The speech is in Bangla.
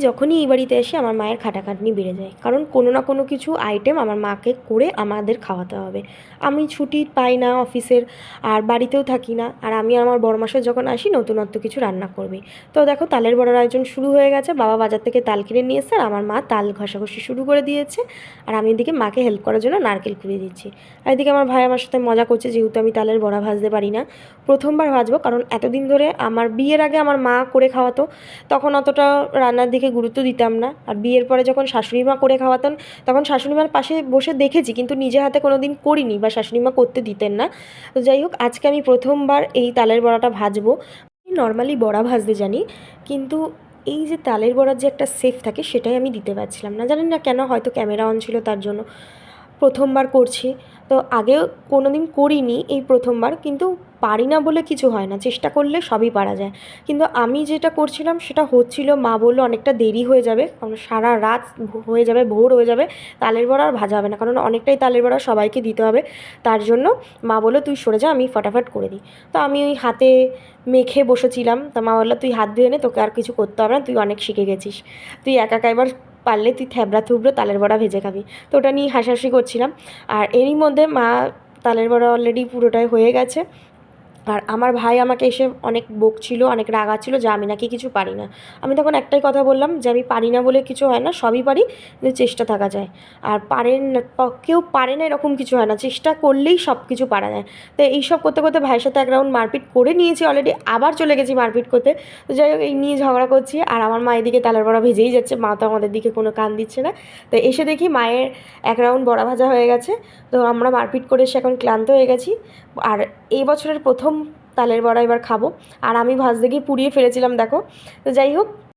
যখনই এই বাড়িতে আসি আমার মায়ের খাটাখাটনি বেড়ে যায়, কারণ কোনো না কোনো কিছু আইটেম আমার মাকে করে আমাদের খাওয়াতে হবে। আমি ছুটি পাই না অফিসের, আর বাড়িতেও থাকি না, আর আমি আমার বড়মাসে যখন আসি নতুনত্ব কিছু রান্না করবে। তো দেখো তালের বড়ার আয়োজন শুরু হয়ে গেছে, বাবা বাজার থেকে তাল কিনে নিয়ে এসে আর আমার মা তাল ঘষাঘষি শুরু করে দিয়েছে, আর আমি এদিকে মাকে হেল্প করার জন্য নারকেল কুড়িয়ে দিচ্ছি। আর এদিকে আমার ভাই আমার সাথে মজা করছে, যেহেতু আমি তালের বড়া ভাজতে পারি না, প্রথমবার ভাজবো, কারণ এতদিন ধরে আমার বিয়ের আগে আমার মা করে খাওয়াতো, তখন অতটা রান্নার দিকে গুরুত্ব দিতাম না। আর বিয়ের পরে যখন শাশুড়ি মা করে খাওয়াতেন তখন শাশুড়ি মার পাশে বসে দেখেছি, কিন্তু নিজে হাতে কোনো দিন করিনি বা শাশুড়ি মা করতে দিতেন না। তো যাই হোক, আজকে আমি প্রথমবার এই তালের বড়াটা ভাজবো। নর্মালি বড়া ভাজতে জানি, কিন্তু এই যে তালের বড়ার যে একটা সেফ থাকে সেটাই আমি দিতে পারছিলাম না, জানি না কেন, হয়তো ক্যামেরা অন ছিল তার জন্য। প্রথমবার করছি, তো আগেও কোনো দিন করিনি, এই প্রথমবার। কিন্তু পারি না বলে কিছু হয় না, চেষ্টা করলে সবই পারা যায়। কিন্তু আমি যেটা করছিলাম সেটা হচ্ছিল, মা বললো অনেকটা দেরি হয়ে যাবে, কারণ সারা রাত হয়ে যাবে, ভোর হয়ে যাবে, তালের বড়া আর ভাজা হবে না, কারণ অনেকটাই তালের বড়া সবাইকে দিতে হবে। তার জন্য মা বললো তুই সরে যা, আমি ফটাফট করে দিই। তো আমি ওই হাতে মেখে বসেছিলাম, তা মা বললো তুই হাত ধুয়ে নে, তোকে আর কিছু করতে হবে না, তুই অনেক শিখে গেছিস, তুই একা একা এবার পারলে তুই থ্যাবড়া থুবড়ো তালের বড়া ভেজে খাবি। তো ওটা নিয়ে হাসাহাসি করছিলাম। আর এরই মধ্যে মা তালের বড়া অলরেডি পুরোটাই হয়ে গেছে। আর আমার ভাই আমাকে এসে অনেক বকছিল, অনেক রাগাচ্ছিল যে আমি নাকি কিছু পারি না। আমি তখন একটাই কথা বললাম যে আমি পারি না বলে কিছু হয় না, সবই পারি, কিন্তু চেষ্টা থাকা যায়। আর পারেন না, কেউ পারে না এরকম কিছু হয় না, চেষ্টা করলেই সব কিছু পারা যায়। তো এইসব করতে করতে ভাইয়ের সাথে এক রাউন্ড মারপিট করে নিয়েছি অলরেডি, আবার চলে গেছি মারপিট করতে। তো যাই হোক, এই নিয়ে ঝগড়া করছি, আর আমার মা এদিকে তালের বড়া ভেজেই যাচ্ছে, মা তো আমাদের দিকে কোনো কান দিচ্ছে না। তো এসে দেখি মায়ের এক রাউন্ড বড়া ভাজা হয়ে গেছে। তো আমরা মারপিট করে এসে এখন ক্লান্ত হয়ে গেছি। আর এই বছরের প্রথম তালের বড়া এবার খাবো, আর আমি ভাজতে গিয়ে পুড়িয়ে ফেলেছিলাম দেখো। তো যাই হোক,